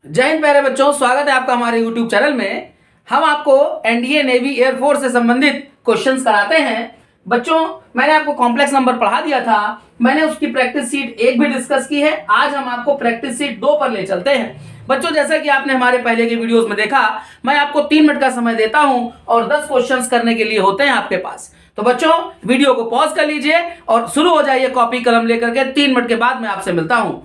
जय हिंद प्यारे बच्चों, स्वागत है आपका हमारे YouTube चैनल में। हम आपको एनडीए, नेवी, एयरफोर्स से संबंधित क्वेश्चंस कराते हैं। बच्चों, मैंने आपको कॉम्प्लेक्स नंबर पढ़ा दिया था, मैंने उसकी प्रैक्टिस सीट 1 भी डिस्कस की है। आज हम आपको प्रैक्टिस सीट 2 पर ले चलते हैं। बच्चों, जैसा कि आपने हमारे पहले के वीडियोस में देखा, मैं आपको 3 मिनट का समय देता हूं और 10 क्वेश्चंस करने के लिए होते हैं आपके पास। तो बच्चों, वीडियो को पॉज कर लीजिए और शुरू हो जाइए कॉपी कलम लेकर के। 3 मिनट के बाद मैं आपसे मिलता हूं।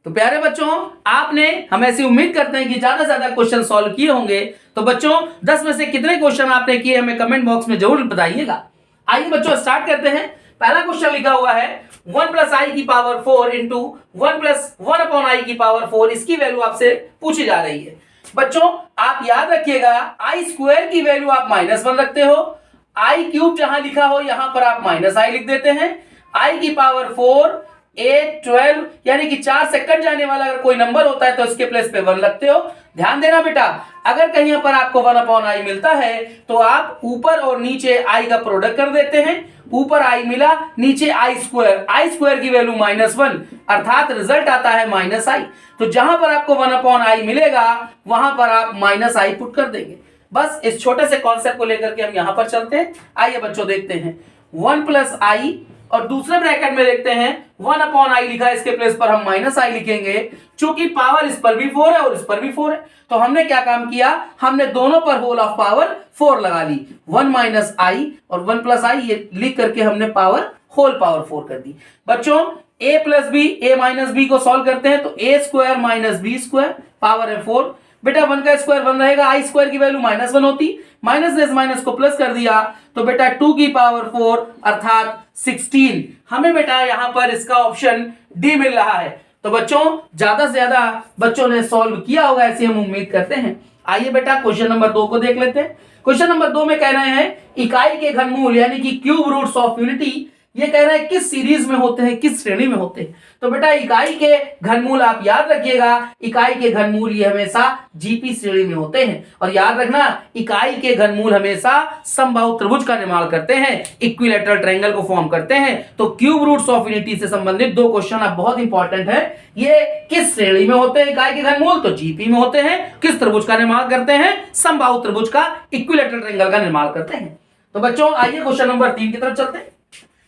तो प्यारे बच्चों, आपने हम ऐसी उम्मीद करते हैं कि ज्यादा से ज्यादा क्वेश्चन सॉल्व किए होंगे। तो बच्चों, 10 में से कितने क्वेश्चन आपने किए हमें कमेंट बॉक्स में जरूर बताइएगा। आइए बच्चों, स्टार्ट करते हैं। पहला क्वेश्चन लिखा हुआ है 1 + i की पावर 4 इंटू 1 + 1/i की पावर 4। इसकी वैल्यू आपसे पूछी जा रही है। बच्चों, आप याद रखिएगा, i² की वैल्यू आप -1 रखते हो, i³ जहां लिखा हो यहां पर आप -i लिख देते हैं। i की पावर 4 8 12 यानी कि 4 से कट जाने वाला अगर कोई नंबर होता है तो इसके प्लेस पे 1 लगते हो। ध्यान देना बेटा, अगर कहीं पर आपको 1/i मिलता है तो आप ऊपर और नीचे i का प्रोडक्ट कर देते हैं। ऊपर i मिला, नीचे i² की वैल्यू -1, अर्थात रिजल्ट आता है -i। तो जहां पर आपको 1/i मिलेगा वहां पर आप -i पुट कर देंगे। बस इस छोटे से कॉन्सेप्ट को लेकर के हम यहां पर चलते हैं। आइए बच्चों, देखते हैं 1 + i और दूसरे ब्रैकेट में देखते हैं 1/i लिखा है, इसके प्लेस पर हम -i लिखेंगे। चूंकि पावर इस पर भी 4 है और इस पर भी 4 है, तो हमने क्या काम किया, हमने दोनों पर होल ऑफ पावर 4 लगा ली। 1 - i और 1 + i ये लिख करके हमने पावर होल पावर 4 कर दी। बच्चों, a + b a - b को सॉल्व करते हैं तो a² - b² पावर है 4। बेटा 1 का स्क्वायर 1 रहेगा, i² की वैल्यू -1 होती, माइनस इस माइनस को प्लस कर दिया तो बेटा 2 की पावर 4 अर्थात 16। हमें बेटा यहां पर इसका ऑप्शन डी मिल रहा है। तो बच्चों, ज्यादा से ज्यादा बच्चों ने सॉल्व किया होगा ऐसी हम उम्मीद करते हैं। आइए बेटा, क्वेश्चन नंबर 2 को देख लेते हैं। क्वेश्चन नंबर 2 में कह रहे हैं इकाई के घनमूल यानी कि क्यूब रूट्स ऑफ यूनिटी, ये कह रहे हैं किस सीरीज में होते हैं, किस श्रेणी में होते हैं। तो बेटा इकाई के घनमूल आप याद रखिएगा, इकाई के घनमूल ये हमेशा जीपी श्रेणी में होते हैं। और याद रखना, इकाई के घनमूल हमेशा समबाहु त्रिभुज का निर्माण करते हैं, इक्विलैटरल ट्रायंगल को फॉर्म करते हैं। तो क्यूब रूट्स ऑफ यूनिटी से संबंधित 2 क्वेश्चन अब बहुत इंपॉर्टेंट है। ये किस श्रेणी में होते हैं इकाई के घनमूल, तो जीपी में होते हैं। किस त्रिभुज का निर्माण करते हैं, समबाहु त्रिभुज का, इक्विलैटरल ट्रायंगल का निर्माण करते हैं। तो बच्चों, आइए क्वेश्चन नंबर 3 की तरफ चलते हैं।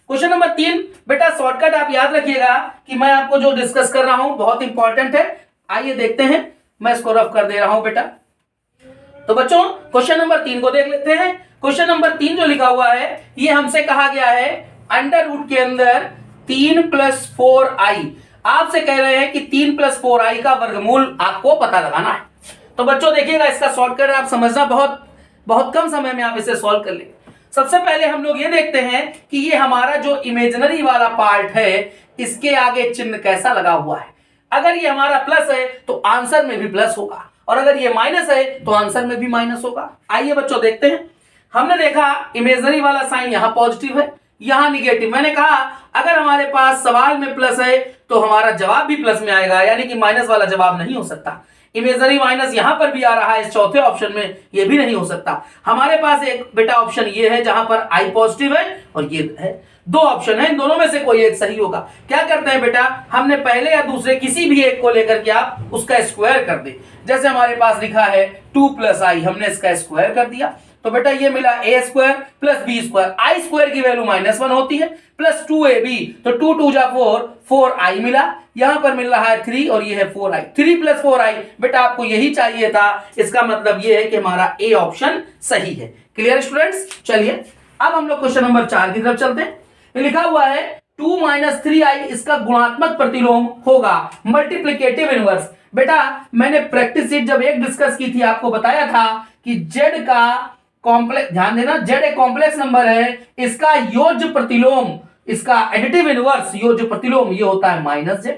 क्वेश्चन नंबर 3 बेटा शॉर्टकट आप याद रखिएगा कि मैं आपको जो डिस्कस कर रहा हूं बहुत इंपॉर्टेंट है। आइए देखते हैं, मैं इसको रफ कर दे रहा हूं बेटा। तो बच्चों, क्वेश्चन नंबर 3 को देख लेते हैं। क्वेश्चन नंबर 3 जो लिखा हुआ है, ये हमसे कहा गया है अंडर रूट के अंदर 3 + 4i। आपसे कह रहे हैं कि 3 + 4i का वर्गमूल आपको पता लगाना है। तो बच्चों देखिएगा, इसका शॉर्टकट आप समझना बहुत कम समय में आप इसे सॉल्व कर लेंगे। सबसे पहले हम लोग ये देखते हैं कि ये हमारा जो इमेजिनरी वाला पार्ट है, इसके आगे चिन्ह कैसा लगा हुआ है। अगर ये हमारा प्लस है तो आंसर में भी प्लस होगा, और अगर ये माइनस है तो आंसर में भी माइनस होगा। आइए बच्चों देखते हैं। हमने देखा इमेजिनरी वाला साइन यहां पॉजिटिव है, यहां निगेटिव। मैंने कहा अगर हमारे पास सवाल में प्लस है तो हमारा जवाब भी प्लस में आएगा, यानी कि माइनस वाला जवाब नहीं हो सकता। इमेजनरी माइनस यहां पर भी आ रहा है, इस चौथे ऑप्शन में ये भी नहीं हो सकता। हमारे पास एक बेटा ऑप्शन ये है जहां पर i पॉजिटिव है और ये है। 2 ऑप्शन है, इन दोनों में से कोई एक सही होगा। क्या करते हैं बेटा, हमने पहले या दूसरे किसी भी एक को लेकर के आप उसका स्क्वायर कर दे। जैसे हमारे पास लिखा है 2 + i, हमने इसका स्क्वायर कर दिया तो बेटा ये मिला a² + b²। i² की वैल्यू -1 होती है, प्लस 2ab तो 2 2 जा 4, 4i मिला। यहां पर मिल रहा है 3 और ये है 4i। 3 + 4i बेटा आपको यही चाहिए था। इसका मतलब ये है कि हमारा ए ऑप्शन सही है। Clear students? चलिए अब हम लोग क्वेश्चन नंबर 4 की तरफ चलते हैं। लिखा हुआ है 2 - 3i इसका गुणात्मक प्रतिलोम होगा, मल्टीप्लिकेटिव इनवर्स। बेटा मैंने प्रैक्टिस सीट जब 1 डिस्कस की थी, आपको बताया था कि जेड का कॉम्प्लेक्स, ध्यान देना, जेड एक कॉम्प्लेक्स नंबर है, इसका योज्य प्रतिलोम, इसका एडिटिव इनवर्स योज्य प्रतिलोम ये होता है -z।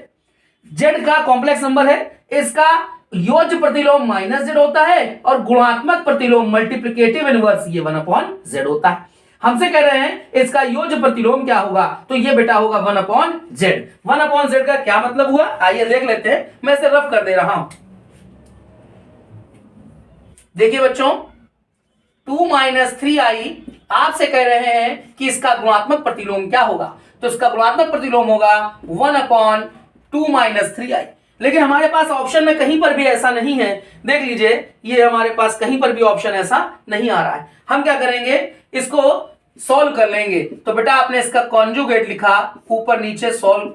जेड का कॉम्प्लेक्स नंबर है, इसका योज्य प्रतिलोम -z होता है और गुणात्मक प्रतिलोम मल्टीप्लिकेटिव इनवर्स ये 1/z होता है। हमसे कह रहे हैं इसका योज्य प्रतिलोम क्या होगा, तो ये बेटा होगा 1/z। 1/z का क्या मतलब हुआ, आइए देख लेते हैं। मैं इसे रफ कर दे रहा हूं। देखिए बच्चों, 2 - 3i आपसे कह रहे हैं कि इसका गुणात्मक प्रतिलोम क्या होगा, तो इसका गुणात्मक प्रतिलोम होगा 1/2 - 3i। लेकिन हमारे पास ऑप्शन में कहीं पर भी ऐसा नहीं है, देख लीजिए ये हमारे पास कहीं पर भी ऑप्शन ऐसा नहीं आ रहा है। हम क्या करेंगे, इसको सॉल्व कर लेंगे। तो बेटा आपने इसका कॉन्जुगेट लिखा, ऊपर नीचे सॉल्व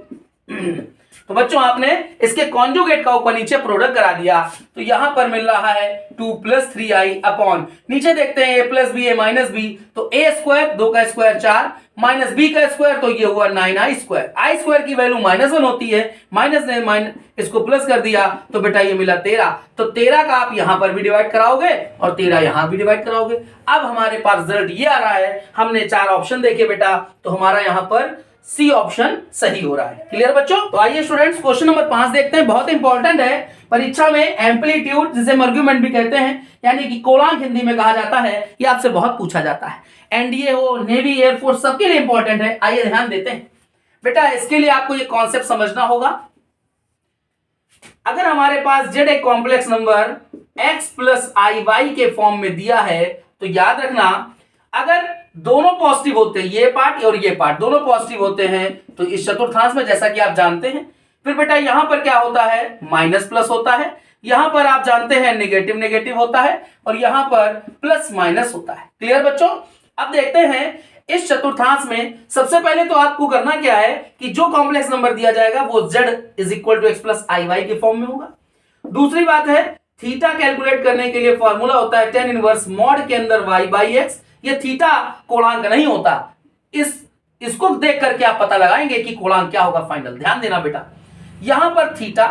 तो बच्चों आपने इसके कॉन्जुगेट का ऊपर नीचे प्रोडक्ट करा दिया, तो यहां पर मिल रहा है 2 + 3i अपॉन, नीचे देखते हैं a + b a - b, तो a² 2 का स्क्वायर 4 माइनस b का स्क्वायर, तो ये हुआ 9i²। i² की वैल्यू -1 होती है, माइनस ने इसको प्लस कर दिया, तो बेटा ये मिला 13। तो 13 का आप यहां पर भी डिवाइड कराओगे और 13 यहां भी डिवाइड कराओगे। अब हमारे पास रिजल्ट ये आ रहा है, हमने 4 ऑप्शन देखे बेटा, तो हमारा यहां पर सी ऑप्शन सही हो रहा है। क्लियर बच्चों? तो आइए स्टूडेंट्स क्वेश्चन नंबर 5 देखते हैं, बहुत इंपॉर्टेंट है परीक्षा में। एम्पलीट्यूड जिसे आर्गुमेंट भी कहते हैं, यानी कि कोणांक हिंदी में कहा जाता है, ये आपसे बहुत पूछा जाता है। एनडीए हो, नेवी, एयरफोर्स, सबके लिए इंपॉर्टेंट है। आइए ध्यान देते हैं बेटा, इसके लिए आपको ये कॉन्सेप्ट समझना होगा। अगर हमारे पास जेड एक कॉम्प्लेक्स नंबर x + iy के फॉर्म में दिया है, तो याद रखना अगर दोनों पॉजिटिव होते हैं, ये पार्ट और ये पार्ट दोनों पॉजिटिव होते हैं, तो इस चतुर्थांश में जैसा कि आप जानते हैं, फिर बेटा यहां पर क्या होता है, माइनस प्लस होता है, यहां पर आप जानते हैं नेगेटिव नेगेटिव होता है, और यहां पर प्लस माइनस होता है। क्लियर बच्चों? अब देखते हैं इस चतुर्थांश में सबसे पहले तो आपको करना क्या है कि जो कॉम्प्लेक्स नंबर दिया जाएगा वो z = x + iy के फॉर्म में होगा। दूसरी बात है थीटा कैलकुलेट करने के लिए फॉर्मूला होता है tan इनवर्स मॉड के अंदर y/x। ये थीटा कोणांक नहीं होता, इसको देख करके आप पता लगाएंगे कि कोणांक क्या होगा फाइनल। ध्यान देना बेटा, यहां पर थीटा,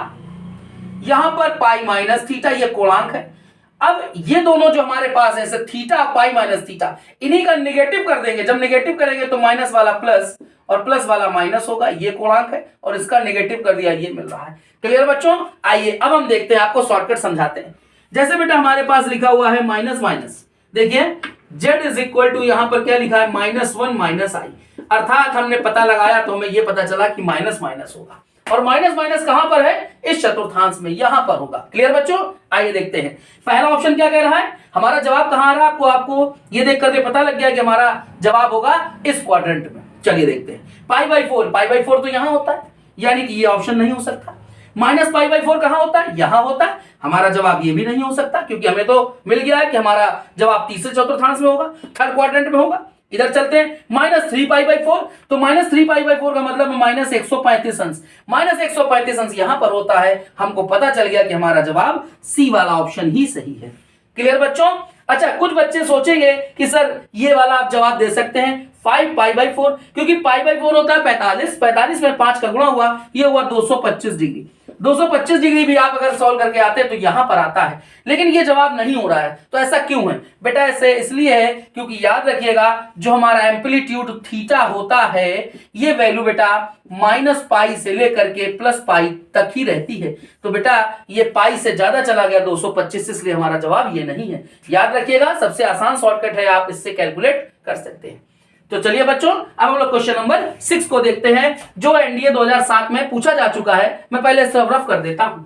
यहां पर पाई माइनस थीटा, ये कोणांक है। अब ये दोनों जो हमारे पास है, थीटा पाई माइनस थीटा, इन्हीं का नेगेटिव कर देंगे। जब नेगेटिव करेंगे तो माइनस वाला प्लस और प्लस वाला माइनस होगा, ये कोणांक है, और इसका नेगेटिव कर दिया, ये मिल रहा है। क्लियर बच्चों? आइए अब हम देखते हैं, आपको शॉर्टकट समझाते हैं। जैसे बेटा हमारे पास लिखा हुआ है माइनस माइनस, देखिए z = यहां पर क्या लिखा है, -1 - i, अर्थात हमने पता लगाया तो हमें यह पता चला कि माइनस माइनस होगा, और माइनस माइनस कहां पर है, इस चतुर्थांश में, यहां पर होगा। क्लियर बच्चों? आइए देखते हैं पहला ऑप्शन क्या कह रहा है, हमारा जवाब कहां आ रहा है, आपको ये देख करके पता लग गया कि हमारा जवाब होगा इस क्वाड्रेंट में। चलिए देखते हैं, π/4 तो यहां होता है, यानी कि ये ऑप्शन नहीं हो सकता। -π/4 कहां होता है, यहां होता है, हमारा जवाब ये भी नहीं हो सकता, क्योंकि हमें तो मिल गया है कि हमारा जवाब तीसरे चतुर्थांश में होगा, थर्ड क्वाड्रेंट में होगा। इधर चलते हैं, -3π/4, तो -3π/4 का मतलब -135 अंश, -135 अंश यहां पर होता है। हमको पता चल गया कि हमारा जवाब सी वाला ऑप्शन ही सही है। क्लियर बच्चों? अच्छा, कुछ बच्चे सोचेंगे कि सर ये वाला आप जवाब दे सकते हैं 5π/4, क्योंकि π/4 होता है 45 में 5 का गुणा हुआ, ये हुआ 225 डिग्री। 225 डिग्री भी आप अगर सॉल्व करके आते हैं तो यहां पर आता है, लेकिन ये जवाब नहीं हो रहा है। तो ऐसा क्यों है बेटा? ऐसे इसलिए है क्योंकि याद रखिएगा जो हमारा एम्पलीट्यूड थीटा होता है, ये वैल्यू बेटा -π से लेकर के +π तक ही रहती है। तो बेटा ये पाई से ज्यादा चला गया 225, इसलिए हमारा जवाब ये नहीं है। याद रखिएगा, सबसे आसान शॉर्टकट है, आप इससे कैलकुलेट कर सकते हैं। तो चलिए बच्चों, अब हम लोग क्वेश्चन नंबर 6 को देखते हैं, जो एनडीए 2007 में पूछा जा चुका है। मैं पहले इसे रफ कर देता हूं।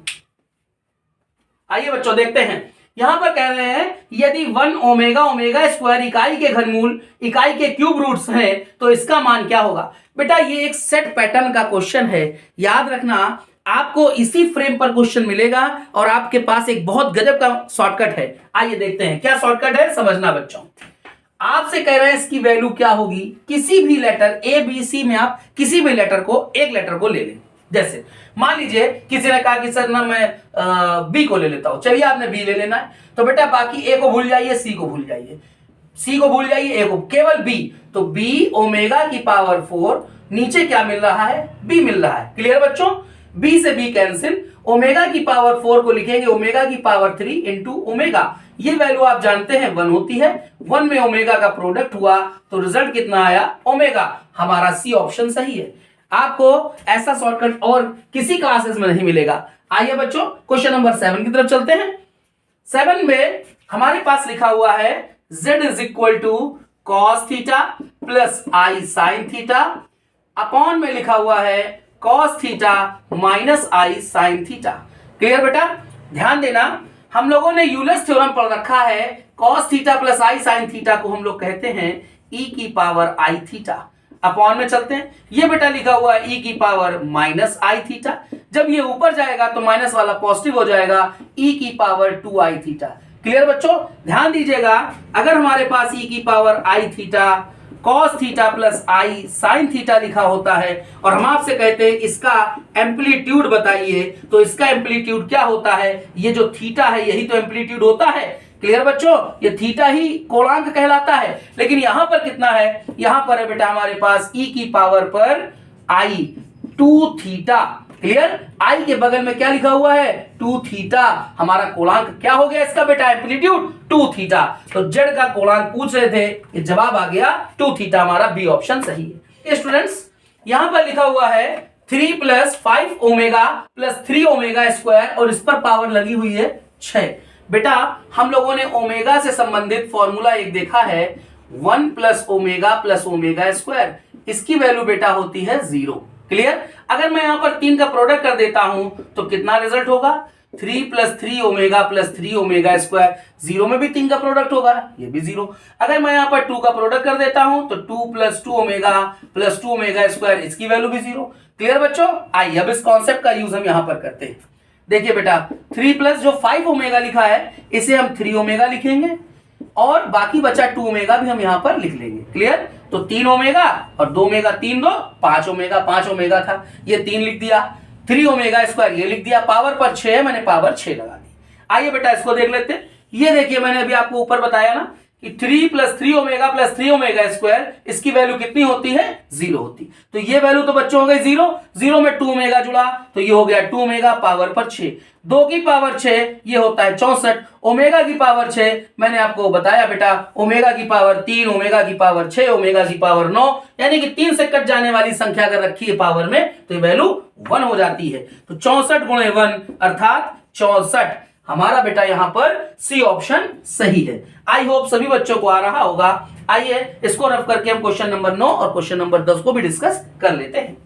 आइए बच्चों देखते हैं, यहां पर कह रहे हैं यदि 1 ω² इकाई के घनमूल इकाई के क्यूब रूट्स हैं तो इसका मान क्या होगा। बेटा ये एक सेट पैटर्न का क्वेश्चन है, याद रखना आपको इसी फ्रेम पर क्वेश्चन मिलेगा, और आपके पास एक बहुत गजब का शॉर्टकट है। आइए देखते हैं क्या शॉर्टकट है, समझना बच्चों। आपसे कह रहे हैं इसकी वैल्यू क्या होगी, किसी भी लेटर ए बी सी में आप किसी भी लेटर को, एक लेटर को ले लें। जैसे मान लीजिए किसी ने कहा कि सर ना मैं बी को ले लेता हूं, चलिए आपने बी ले लेना है, तो बेटा बाकी ए को भूल जाइए, सी को भूल जाइए, सी को भूल जाइए, ए को, केवल बी। तो बी ω⁴, नीचे क्या मिल रहा है, बी मिल रहा है। क्लियर बच्चों? बी से बी कैंसिल, ω⁴ को लिखेंगे ω3 इंटू ओमेगा, ये वैल्यू आप जानते हैं 1 होती है, 1 में ओमेगा का प्रोडक्ट हुआ तो रिजल्ट कितना आया, ओमेगा। हमारा सी ऑप्शन सही है। आपको ऐसा शॉर्टकट और किसी क्लासेस में नहीं मिलेगा। आइए बच्चों क्वेश्चन नंबर 7 की तरफ चलते हैं। 7 में हमारे पास लिखा हुआ है z = cos theta plus i sin theta, upon में लिखा हुआ है cos theta minus i sin theta. Clear बेटा? ध्यान देना, हम लोगों ने यूलर्स थ्योरम पढ़ रखा है, cos theta plus i sin theta को हम लोग कहते हैं ई की पावर आई थीटा, अपॉन में चलते हैं, ये बेटा लिखा हुआ है ई की पावर माइनस आई थीटा, जब ये ऊपर जाएगा तो माइनस वाला पॉजिटिव हो जाएगा, ई की पावर 2 आई थीटा। क्लियर बच्चों, ध्यान दीजिएगा, अगर हमारे पास ई की पावर आई थीटा कॉस थीटा प्लस आई साइन थीटा लिखा होता है और हम आपसे कहते हैं इसका एम्पलीट्यूड बताइए, तो इसका एम्पलीट्यूड क्या होता है, ये जो थीटा है यही तो एम्पलीट्यूड होता है। क्लियर बच्चों, ये थीटा ही कोणांक कहलाता है, लेकिन यहां पर कितना है, यहां पर है बेटा हमारे पास ई की पावर पर आई 2 थीटा। क्लियर, आई के बगल में क्या लिखा हुआ है 2 थीटा, हमारा कोणांक क्या हो गया इसका बेटा एम्पलीट्यूड 2 थीटा। तो जेड का कोणांक पूछ रहे थे, ये जवाब आ गया 2 थीटा, हमारा बी ऑप्शन सही है। स्टूडेंट्स यहां पर लिखा हुआ है 3 + 5 ओमेगा + 3 ओमेगा स्क्वायर और इस पर पावर लगी हुई है 6। बेटा हम लोगों ने ओमेगा से संबंधित फॉर्मूला एक देखा है 1 + ओमेगा + ओमेगा स्क्वायर, इसकी वैल्यू बेटा होती है 0। क्लियर, अगर मैं यहां पर 3 का प्रोडक्ट कर देता हूं तो कितना रिजल्ट होगा 3 + 3 ओमेगा + 3 ओमेगा स्क्वायर, 0 में भी 3 का प्रोडक्ट होगा, ये भी 0। अगर मैं यहां पर 2 का प्रोडक्ट कर देता हूं तो 2 + 2 ओमेगा + 2 ओमेगा स्क्वायर, इसकी वैल्यू भी 0। क्लियर बच्चों, आइए अब इस कॉन्सेप्ट का यूज हम यहां पर करते हैं। देखिए बेटा 3 + जो 5 ओमेगा लिखा है इसे हम 3 ओमेगा लिखेंगे और बाकी बचा 2 ओमेगा भी हम यहां पर लिख लेंगे। क्लियर, तो 3 ओमेगा और 2 ओमेगा, 3 2 5 ओमेगा, 5 ओमेगा था ये 3 लिख दिया, 3 ओमेगा स्क्वायर ये लिख दिया, पावर पर 6 है मैंने पावर 6 लगा दी। आइए बेटा इसको देख लेते हैं। ये देखिए मैंने अभी आपको ऊपर बताया ना कि 3 + 3 ओमेगा + 3 ओमेगा स्क्वायर, इसकी वैल्यू कितनी होती है 0 होती, तो ये वैल्यू तो बच्चों हो गई 0, 0 में 2 ओमेगा जुड़ा तो ये हो गया 2 ओमेगा पावर पर 6, 2 की पावर 6 ये होता है 64, ओमेगा की पावर 6 मैंने आपको बताया बेटा, ओमेगा की पावर 3, ओमेगा की पावर 6, ओमेगा की पावर 9, यानी कि 3 से कट जाने वाली संख्या अगर रखी है पावर में तो ये वैल्यू 1 हो जाती है। तो 64 × 1 अर्थात 64, हमारा बेटा यहां पर सी ऑप्शन सही है। आई होप सभी बच्चों को आ रहा होगा। आइए इसको रफ करके हम क्वेश्चन नंबर 9 और क्वेश्चन नंबर 10 को भी डिस्कस कर लेते हैं।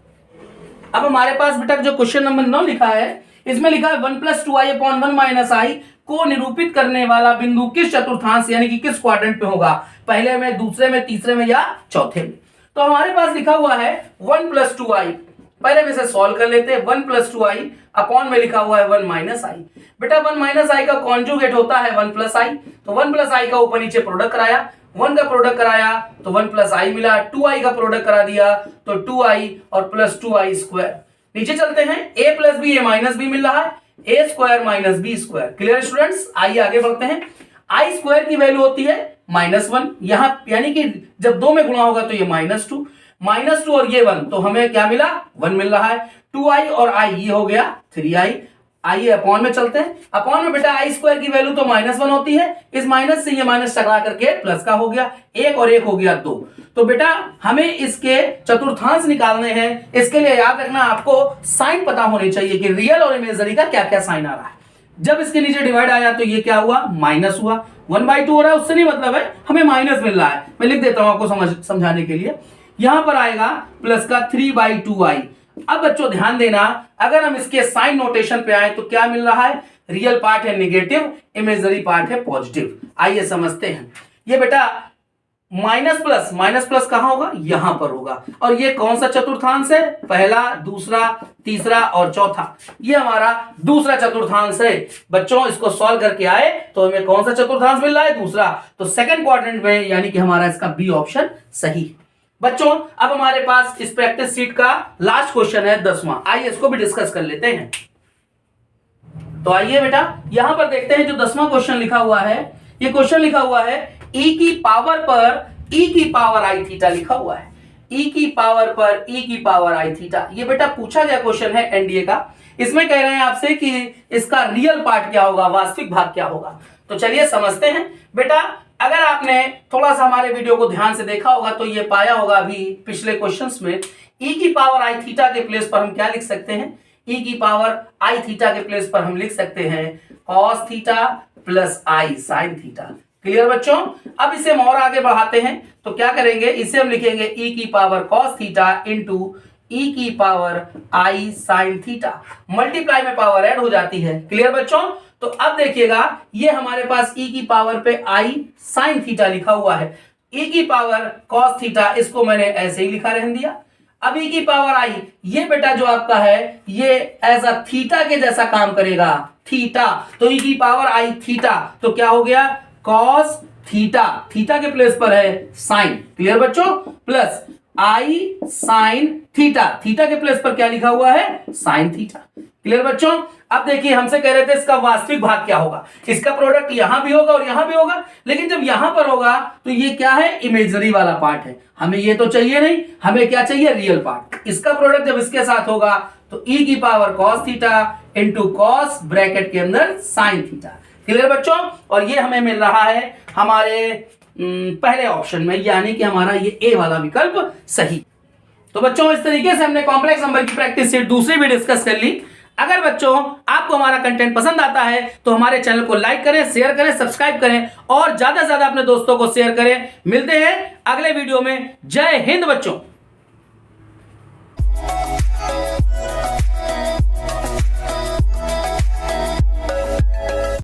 अब हमारे पास बेटा जो क्वेश्चन नंबर 9 लिखा है इसमें लिखा है 1 + 2i/1 - i को निरूपित करने वाला बिंदु किस चतुर्थांश यानी कि किस क्वाड्रेंट पे होगा, पहले में, दूसरे में, तीसरे में या चौथे में। तो हमारे पास लिखा हुआ है 1 + 2i, पहले में से सॉल्व कर लेते हैं। 1 + 2i अपॉन में लिखा हुआ है 1 - i। बेटा 1 - i का कॉन्जुगेट होता है 1 + i, तो 1 + i का ऊपर नीचे प्रोडक्ट कराया, 1 का प्रोडक्ट कराया तो 1 + i मिला, 2i का प्रोडक्ट करा दिया तो 2i और प्लस 2i स्क्वायर। नीचे चलते हैं, a + b a - b मिल रहा है, a² - b square. Clear students, आइए आगे बढ़ते हैं। i स्क्वायर की वैल्यू होती है -1, यहां यानी कि जब 2 में गुणा होगा तो ये -2, -2 और ये 1 तो हमें क्या मिला 1 मिल रहा है, 2i और i ये हो गया 3i। आइए अपॉन में चलते हैं, अपॉन में बेटा i स्क्वायर की वैल्यू तो -1 होती है, इस माइनस से ये माइनस टकरा करके प्लस का हो गया, 1 और 1 हो गया 2। तो बेटा हमें इसके चतुर्थांश निकालने हैं, इसके लिए याद रखना आपको साइन पता होनी चाहिए कि रियल और इमेजिनरी का क्या क्या साइन आ रहा है। जब इसके नीचे डिवाइड आया तो ये क्या हुआ माइनस हुआ, 1/2 हो रहा है, उससे नहीं मतलब है, हमें माइनस मिल रहा है। मैं लिख देता हूं आपको समझाने के लिए, यहां पर आएगा प्लस का 3/2i। अब बच्चों ध्यान देना, अगर हम इसके साइन नोटेशन पे आए तो क्या मिल रहा है, रियल पार्ट है नेगेटिव, इमेजिनरी पार्ट है पॉजिटिव। आइए समझते हैं। ये बेटा माइनस प्लस कहां होगा, यहां पर होगा, और ये कौन सा चतुर्थांश है, पहला, दूसरा, तीसरा और चौथा, ये हमारा दूसरा चतुर्थांश है। बच्चों इसको सॉल्व करके आए तो हमें कौन सा चतुर्थांश मिल रहा है, दूसरा, तो सेकंड क्वाड्रेंट में, यानी कि हमारा इसका बी ऑप्शन सही। बच्चों अब हमारे पास इस प्रैक्टिस सीट का लास्ट क्वेश्चन है 10वां, आइए इसको भी डिस्कस कर लेते हैं। तो आइए बेटा यहां पर देखते हैं जो 10वां क्वेश्चन लिखा हुआ है, ये क्वेश्चन लिखा हुआ है e की पावर पर e की पावर आई थीटा लिखा हुआ है, e की पावर पर e की पावर आई थीटा। ये बेटा पूछा गया क्वेश्चन है एनडीए का, इसमें कह रहे हैं आपसे कि इसका रियल पार्ट क्या होगा, वास्तविक भाग क्या होगा। तो चलिए समझते हैं। बेटा अगर आपने थोड़ा सा हमारे वीडियो को ध्यान से देखा होगा तो ये पाया होगा अभी पिछले क्वेश्चंस में, e की पावर आई थीटा के प्लेस पर हम क्या लिख सकते हैं, e की पावर आई थीटा के प्लेस पर हम लिख सकते हैं cos थीटा प्लस आई साइन थीटा। क्लियर बच्चों, अब इसे हम और आगे बढ़ाते हैं तो क्या करेंगे, इसे हम लिखेंगे e की power cos theta into e की पावर आई साइन थीटा, मल्टीप्लाई में पावर ऐड हो जाती है। क्लियर बच्चों, तो अब देखिएगा ये हमारे पास e की पावर पे आई साइन थीटा लिखा हुआ है, e की पावर cos थीटा, इसको मैंने ऐसे ही लिखा रहने दिया। अब e की पावर i, ये बेटा जो आपका है ये एज अ थीटा के जैसा काम करेगा, थीटा, तो e की पावर i थीटा, तो क्या हो गया cos थीटा, थीटा के प्लेस पर है साइन, क्लियर बच्चों, plus i sine theta, theta के प्लेस पर क्या लिखा हुआ है साइन थीटा, क्लियर बच्चों। अब देखिए हमसे कह रहे थे इसका वास्तविक भाग क्या होगा, इसका प्रोडक्ट यहां भी होगा और यहां भी होगा, लेकिन जब यहां पर होगा तो ये क्या है इमेजिनरी वाला पार्ट है, हमें ये तो चाहिए नहीं, हमें क्या चाहिए रियल पार्ट। इसका प्रोडक्ट जब इसके साथ होगा तो e की power cos theta into cos bracket के अंदर साइन थीटा, क्लियर बच्चों। और ये हमें मिल रहा है हमारे पहले ऑप्शन में, यानी कि हमारा ये ए वाला विकल्प सही। तो बच्चों इस तरीके से हमने कॉम्प्लेक्स नंबर की प्रैक्टिस सेट दूसरी भी डिस्कस कर ली। अगर बच्चों आपको हमारा कंटेंट पसंद आता है तो हमारे चैनल को लाइक करें, शेयर करें, सब्सक्राइब करें और ज्यादा से ज्यादा अपने दोस्तों को शेयर करें। मिलते हैं अगले वीडियो में। जय हिंद बच्चों।